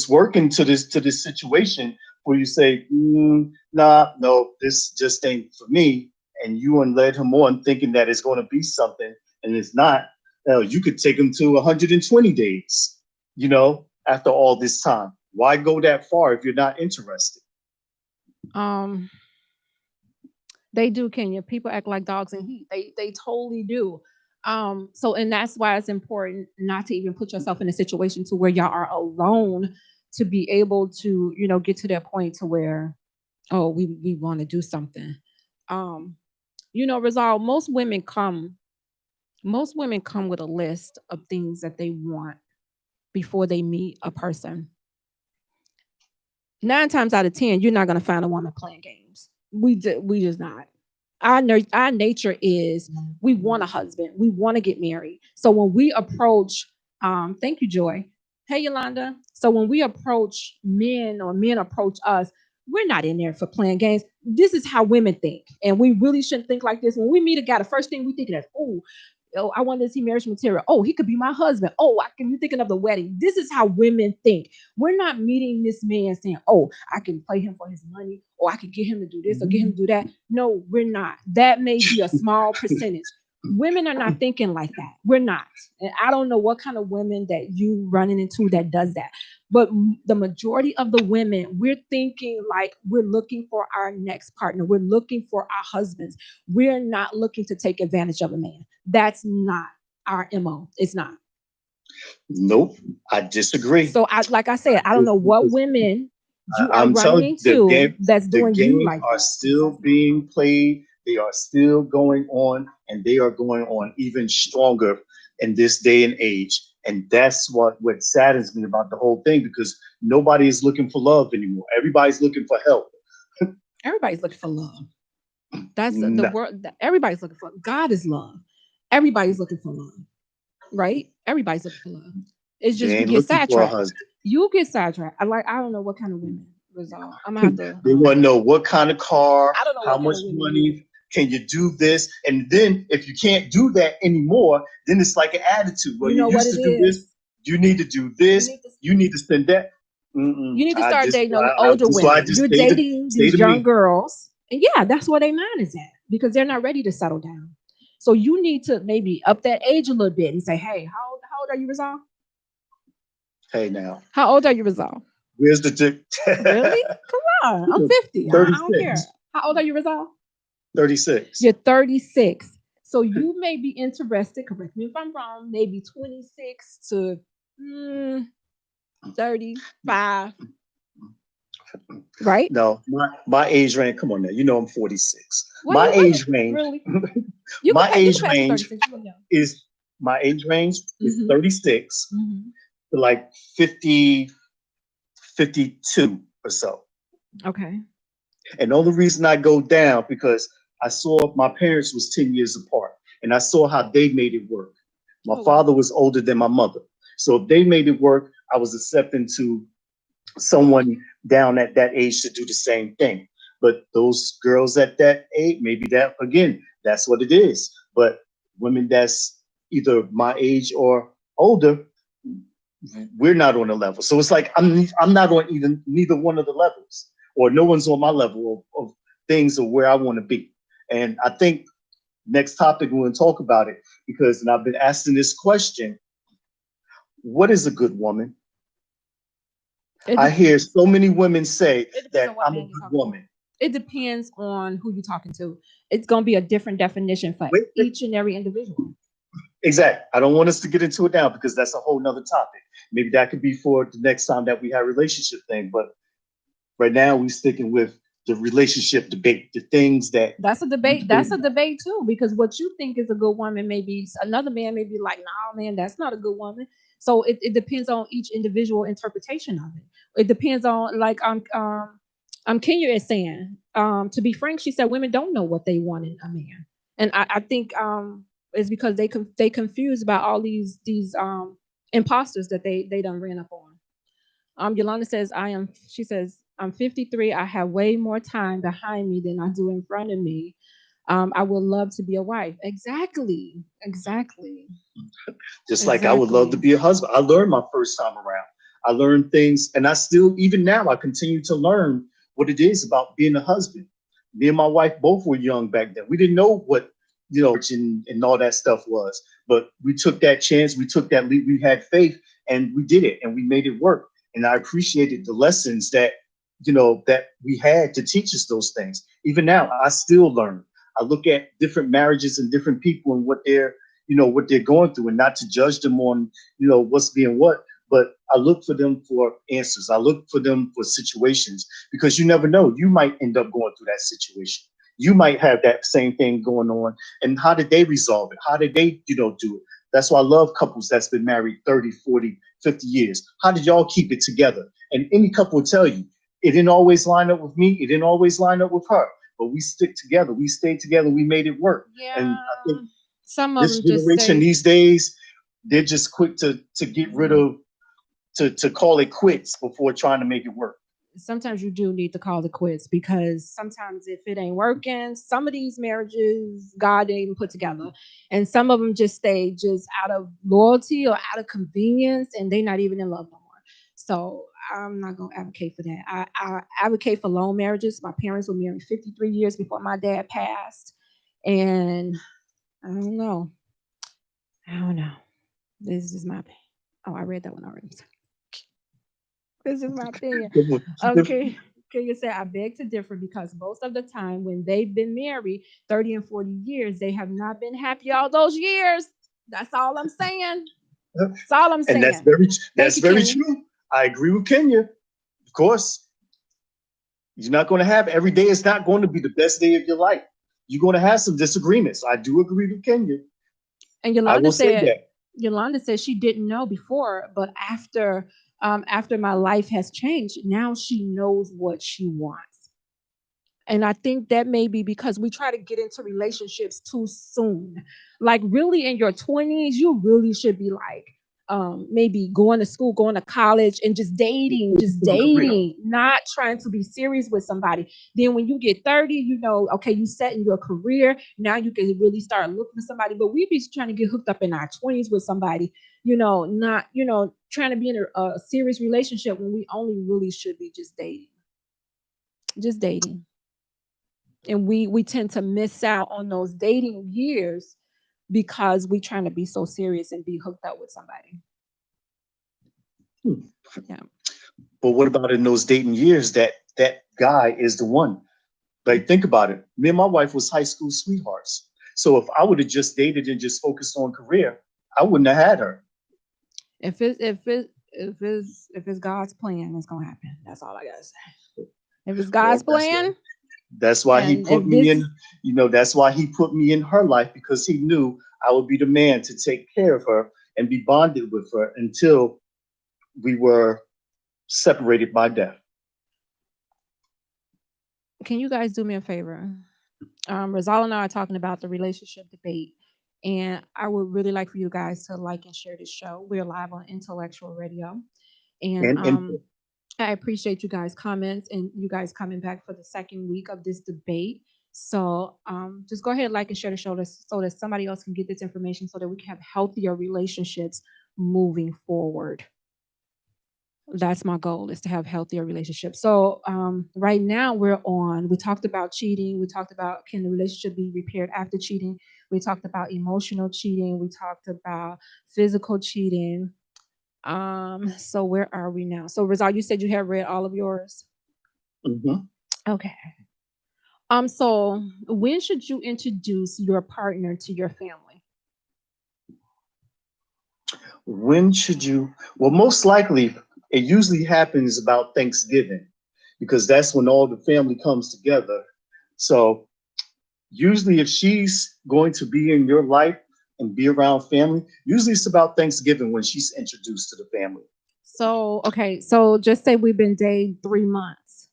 work into this situation, where you say, nah, no, this just ain't for me, and you led him on thinking that it's going to be something, and it's not. You could take him to 120 days, after all this time. Why go that far if you're not interested? They do, Kenya. People act like dogs in heat. They totally do. And that's why it's important not to even put yourself in a situation to where y'all are alone, to be able to, get to that point to where, oh, we want to do something. Resolve, most women come Most women come with a list of things that they want before they meet a person. 9 times out of 10, you're not going to find a woman playing games. We just not. Our nature is we want a husband. We want to get married. So when we approach, thank you, Joy. Hey, Yolanda. So when we approach men or men approach us, we're not in there for playing games. This is how women think. And we really shouldn't think like this. When we meet a guy, the first thing we think is, oh, I want to see marriage material. Oh, he could be my husband. Oh, I can be thinking of the wedding. This is how women think. We're not meeting this man saying, oh, I can play him for his money, or I could get him to do this or get him to do that. No, we're not. That may be a small percentage. Women are not thinking like that. We're not. And I don't know what kind of women that you running into that does that. But the majority of the women, we're thinking like we're looking for our next partner. We're looking for our husbands. We're not looking to take advantage of a man. That's not our MO. It's not. Nope, I disagree. So like I said, I don't know what women you are running into that's doing you like that. The games are still being played. They are still going on, and they are going on even stronger in this day and age. And that's what saddens me about the whole thing, because nobody is looking for love anymore. Everybody's looking for help. Everybody's looking for love. That's the word that everybody's looking for. God is love. Everybody's looking for love, right? Everybody's looking for love. It's just you get sidetracked. You get sidetracked. I don't know what kind of women resolve. I'm gonna have to. They want to know what kind of car, how much money. Can you do this? And then if you can't do that anymore, then it's like an attitude. Well, you used to do this. You need to do this. You need to spend that. You need to start dating older women. You're dating these young girls. And yeah, that's where their mind is at, because they're not ready to settle down. So you need to maybe up that age a little bit and say, hey, how old are you, Rizal? Hey, now. How old are you, Rizal? Where's the dick? Really? Come on. I'm 50. I don't care. How old are you, Rizal? 36. You're 36. So you may be interested, correct me if I'm wrong, maybe 26 to 35. Right? No, my age range, come on now, you know I'm 46. Well, my age range, really? my age range is 36 to like 50, 52 or so. Okay. And the only reason I go down because I saw my parents was 10 years apart, and I saw how they made it work. My father was older than my mother. So if they made it work, I was accepting to someone down at that age to do the same thing. But those girls at that age, maybe that, again, that's what it is. But women that's either my age or older, we're not on the level. So it's like I'm not on neither one of the levels, or no one's on my level of things or where I want to be. And I think next topic we're going to talk about it, because, and I've been asking this question, what is a good woman? I hear so many women say that I'm a good woman. It depends on who you're talking to. It's going to be a different definition for each and every individual. Exactly. I don't want us to get into it now, because that's a whole nother topic. Maybe that could be for the next time that we have a relationship thing. But right now we're sticking with the relationship debate, the things that's a debate. That's a debate too, because what you think is a good woman, maybe another man may be like, nah, man, that's not a good woman. So it depends on each individual interpretation of it. It depends on, like Kenya is saying, to be frank, she said women don't know what they want in a man. And I think it's because they confused about all these imposters that they done ran up on. Yolanda says, she says, I'm 53. I have way more time behind me than I do in front of me. I would love to be a wife. Exactly. Just like I would love to be a husband. I learned my first time around. I learned things, and I still, even now, I continue to learn what it is about being a husband. Me and my wife both were young back then. We didn't know what, and all that stuff was, but we took that chance. We took that leap. We had faith, and we did it, and we made it work. And I appreciated the lessons that we had to teach us those things. Even now, I still learn. I look at different marriages and different people and what they're going through, and not to judge them on, what's being what, but I look for them for answers. I look for them for situations, because you never know. You might end up going through that situation. You might have that same thing going on. And how did they resolve it? How did they, do it? That's why I love couples that's been married 30, 40, 50 years. How did y'all keep it together? And any couple will tell you, it didn't always line up with me. It didn't always line up with her. But we stick together. We stayed together. We made it work. Yeah. And I think some of this them just generation say, these days, they're just quick to get rid of, to call it quits before trying to make it work. sometimes you do need to call it quits, because sometimes if it ain't working, some of these marriages God didn't even put together, and some of them just stay just out of loyalty or out of convenience, and they're not even in love no more. So I'm not gonna advocate for that. I advocate for long marriages. My parents were married 53 years before my dad passed, and I don't know. This is my opinion. Oh, I read that one already. This is my opinion. Okay. Can you say I beg to differ, because most of the time when they've been married 30 and 40 years, they have not been happy all those years. That's all I'm saying. That's all I'm saying. And that's very true. I agree with Kenya. Of course, you're not going to have every day. It's not going to be the best day of your life. You're going to have some disagreements. I do agree with Kenya. And Yolanda said she didn't know before, but after my life has changed, now she knows what she wants. And I think that may be because we try to get into relationships too soon. Like really in your 20s, you really should be like maybe going to school, going to college, and just dating, not trying to be serious with somebody. Then when you get 30, okay, you set in your career. Now you can really start looking for somebody. But we be trying to get hooked up in our 20s with somebody, not, trying to be in a serious relationship when we only really should be just dating. Just dating. And we tend to miss out on those dating years because we trying to be so serious and be hooked up with somebody. Yeah. But what about in those dating years that guy is the one? Like, think about it. Me and my wife was high school sweethearts. So if I would have just dated and just focused on career, I wouldn't have had her. If it's God's plan, it's gonna happen. That's all I gotta say. If it's God's plan. That's why he put me in, that's why he put me in her life, because he knew I would be the man to take care of her and be bonded with her until we were separated by death. Can you guys do me a favor? Rizal and I are talking about the relationship debate, and I would really like for you guys to like and share this show. We're live on Intellectual Radio, and I appreciate you guys' comments and you guys coming back for the second week of this debate. So just go ahead, like and share the show so that somebody else can get this information so that we can have healthier relationships moving forward. That's my goal, is to have healthier relationships. So right now we talked about cheating. We talked about, can the relationship be repaired after cheating? We talked about emotional cheating. We talked about physical cheating. So where are we now? So Rizal, you said you have read all of yours. Mm-hmm. Okay. So when should you introduce your partner to your family? When should you? Well, most likely it usually happens about Thanksgiving, because that's when all the family comes together. So usually if she's going to be in your life and be around family, usually it's about Thanksgiving when she's introduced to the family. So, okay. So just say we've been dating 3 months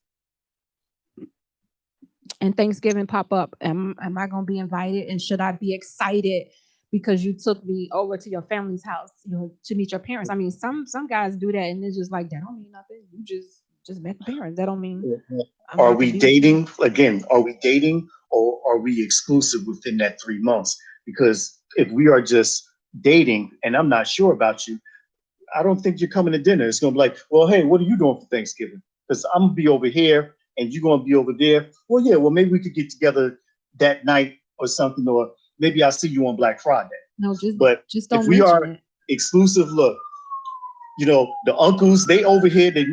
and Thanksgiving pop up. Am I going to be invited? And should I be excited because you took me over to your family's house, to meet your parents? I mean, some guys do that and it's just like, that don't mean nothing. You just met the parents. That don't mean. Are we dating again? Are we dating, or are we exclusive within that 3 months? Because if we are just dating and I'm not sure about you, I don't think you're coming to dinner. It's going to be like, well, hey, what are you doing for Thanksgiving? Because I'm going to be over here and you're going to be over there. Well, yeah, well, maybe we could get together that night or something, or maybe I'll see you on Black Friday. No, just don't. If we are exclusive, look, the uncles, they over here, they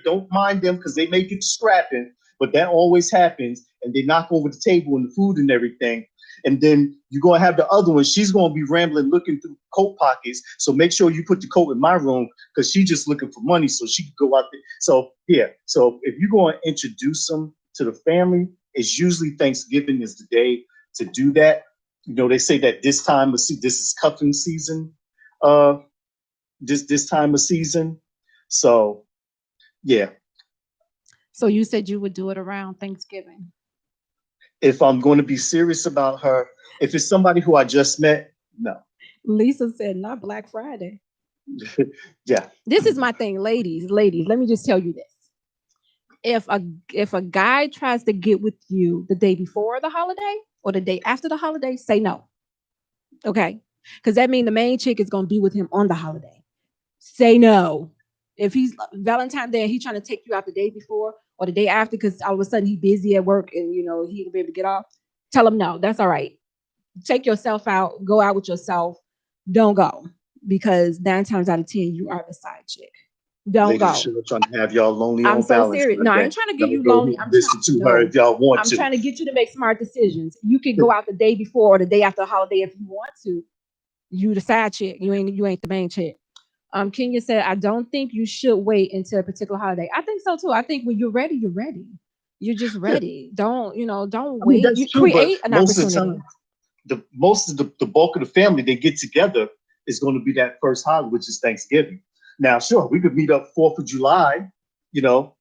don't mind them because they may get scrapping, but that always happens. And they knock over the table and the food and everything. And then you're going to have the other one. She's going to be rambling, looking through coat pockets. So make sure you put the coat in my room, because she's just looking for money so she can go out there. So, yeah. So if you're going to introduce them to the family, it's usually Thanksgiving is the day to do that. You know, they say that this time of this is cuffing season. This time of season. So yeah. So you said you would do it around Thanksgiving. If I'm going to be serious about her, if it's somebody who I just met, no. Lisa said not Black Friday. Yeah. This is my thing, ladies, let me just tell you this. If a guy tries to get with you the day before the holiday or the day after the holiday, say no. Okay? Because that means the main chick is going to be with him on the holiday. Say no. If he's Valentine's Day and he's trying to take you out the day before or the day after because all of a sudden he's busy at work and, you know, he can be able to get off, tell him no. That's all right. Take yourself out. Go out with yourself. Don't go. Because 9 times out of 10, you are the side chick. Don't go. Trying to have y'all lonely. I'm on so balance serious. like no, I that. ain't trying to get you Go lonely. listen to her if y'all want I'm to. trying to get you to make smart decisions. You can go out the day before or the day after the holiday if you want to. You the side chick. You ain't the main chick. Kenya said, I don't think you should wait until a particular holiday. I think so too. I think when you're ready, you're ready. You're just ready. Don't wait. That's you true, create an most opportunity. Of the time, the bulk of the family they get together is going to be that first holiday, which is Thanksgiving. Now, sure, we could meet up 4th of July, you know,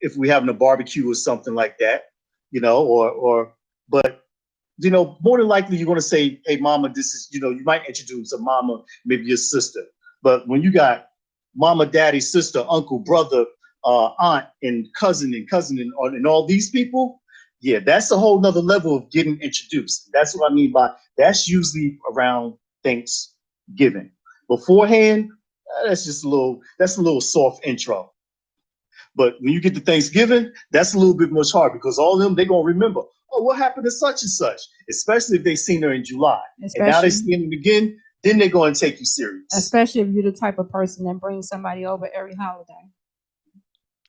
if we're having a barbecue or something like that, you know, but you know, more than likely you're going to say, hey, mama, this is, you know, you might introduce a mama, maybe your sister. But when you got mama, daddy, sister, uncle, brother, aunt, and cousin and all these people, yeah, that's a whole nother level of getting introduced. That's what I mean by that's usually around Thanksgiving. Beforehand, that's a little soft intro. But when you get to Thanksgiving, that's a little bit much harder because all of them, they're going to remember, oh, what happened to such and such, especially if they seen her in July. And now they see him again, then they're going to take you serious. Especially if you're the type of person that brings somebody over every holiday.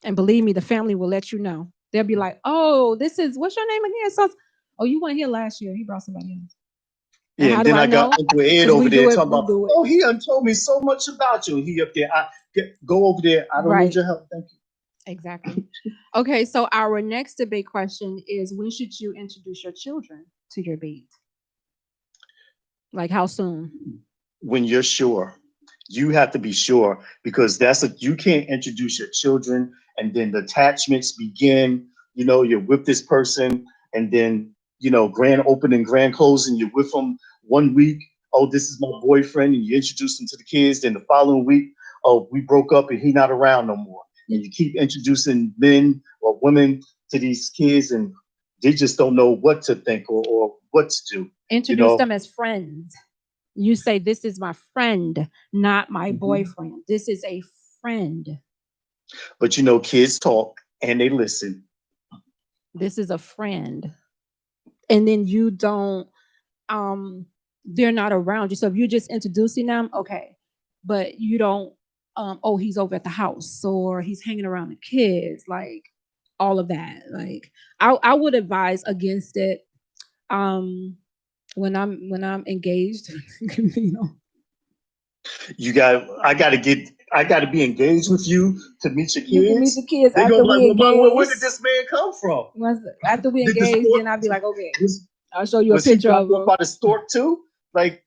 And believe me, the family will let you know. They'll be like, oh, what's your name again? So, oh, you weren't here last year. He brought somebody else. Yeah, and then I got Uncle Ed over there talking about, oh, he done told me so much about you. He up there, go over there. I don't need your help. Thank you. Exactly. Okay, so our next debate question is, when should you introduce your children to your date? Like how soon? When you're sure. You have to be sure because you can't introduce your children and then the attachments begin. You know, you're with this person and then, you know, grand opening, grand closing, you're with them 1 week. Oh, this is my boyfriend. And you introduce them to the kids. Then the following week, oh, we broke up and he's not around no more. And you keep introducing men or women to these kids and they just don't know what to think or what to do. Introduce them as friends. You say, this is my friend, not my boyfriend. This is a friend. But, you know, kids talk and they listen. This is a friend. And then you don't, they're not around you. So if you're just introducing them, okay. But you don't, oh, he's over at the house or he's hanging around the kids, like all of that. Like I would advise against it. When I'm engaged, you know. I gotta be engaged with you to meet your kids. You can meet the kids they after go like, we engaged. Where did this man come from? After we engaged, then I'll be like, okay, I'll show you a picture of him. By the stork too, like.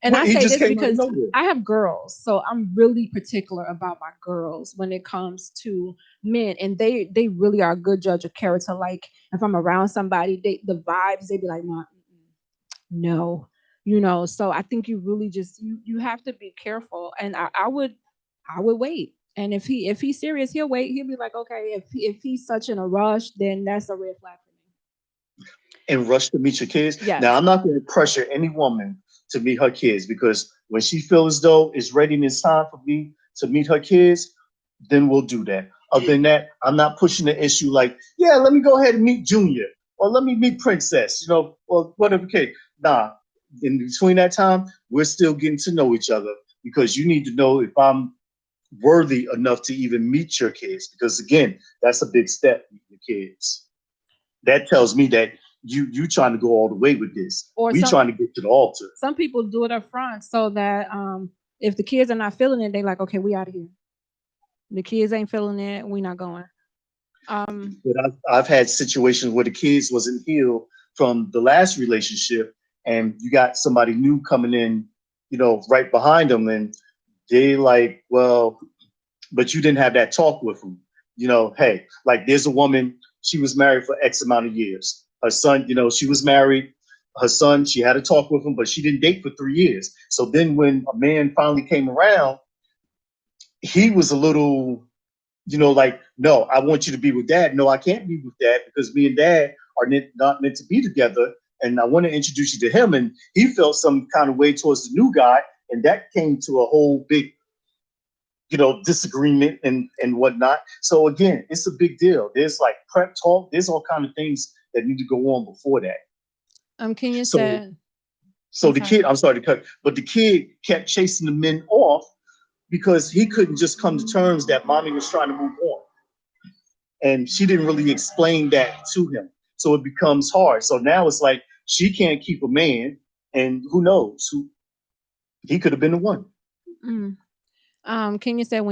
And I say this because I have girls, so I'm really particular about my girls when it comes to men, and they really are a good judge of character. Like if I'm around somebody, the vibes, they be like, no, you know. So I think you really just you have to be careful, and I would wait. And if he's serious, he'll wait. He'll be like, okay. If he's such in a rush, then that's a red flag for me. And rush to meet your kids. Yes. Now I'm not going to pressure any woman to meet her kids because when she feels as though it's ready and it's time for me to meet her kids, then we'll do that. Other than that, I'm not pushing the issue like, yeah, let me go ahead and meet Junior or let me meet Princess, you know, or whatever case. Nah, in between that time, we're still getting to know each other because you need to know if I'm worthy enough to even meet your kids. Because again, that's a big step, meeting your kids. That tells me that you trying to go all the way with this. Or we trying to get to the altar. Some people do it up front so that if the kids are not feeling it, they like, okay, we out of here. The kids ain't feeling it, we not going. But I've had situations where the kids wasn't healed from the last relationship, and you got somebody new coming in, right behind them, and they like, well, but you didn't have that talk with them. Hey, like there's a woman, she was married for X amount of years. Her son, she was married. Her son, she had a talk with him, but she didn't date for 3 years. So then when a man finally came around, he was a little, like, no, I want you to be with dad. No, I can't be with dad because me and dad are not meant to be together. And I want to introduce you to him. And he felt some kind of way towards the new guy. And that came to a whole big, disagreement and whatnot. So again, it's a big deal. There's like prep talk. There's all kind of things that need to go on before that. Kenya So, said. so the kid, I'm sorry to cut, but the kid kept chasing the men off because he couldn't just come to terms that mommy was trying to move on. And she didn't really explain that to him. So it becomes hard. So now it's like she can't keep a man, and who knows who he could have been the one. Kenya said,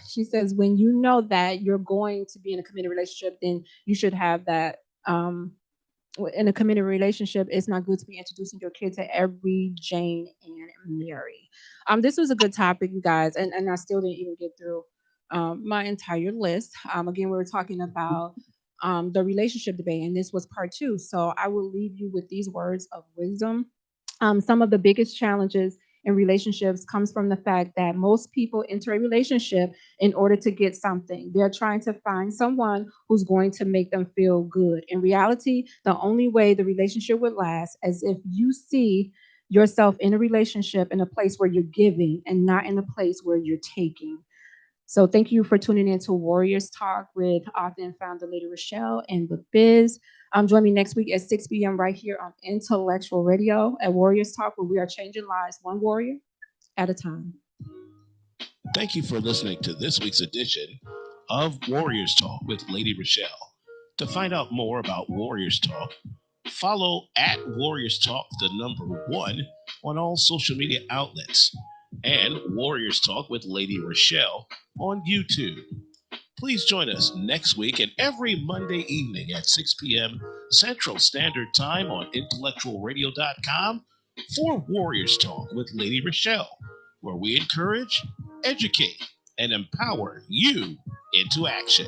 she says, when you know that you're going to be in a committed relationship, then you should have that. In a committed relationship, it's not good to be introducing your kid to every Jane and Mary. This was a good topic, you guys, and I still didn't even get through my entire list. Again, we were talking about the relationship debate, and this was part 2. So I will leave you with these words of wisdom. Some of the biggest challenges in relationships comes from the fact that most people enter a relationship in order to get something. They're trying to find someone who's going to make them feel good. In reality, the only way the relationship would last is if you see yourself in a relationship in a place where you're giving and not in a place where you're taking. So thank you for tuning in to Warriors Talk with author and founder Lady ReShell and the Biz. Join me next week at 6 p.m. right here on Intellectual Radio at Warriors Talk, where we are changing lives one warrior at a time. Thank you for listening to this week's edition of Warriors Talk with Lady ReShell. To find out more about Warriors Talk, follow at Warriors Talk, the number 1, on all social media outlets, and Warriors Talk with Lady ReShell on YouTube. Please join us next week and every Monday evening at 6 p.m. Central Standard Time on IntellectualRadio.com for Warriors Talk with Lady ReShell, where we encourage, educate, and empower you into action.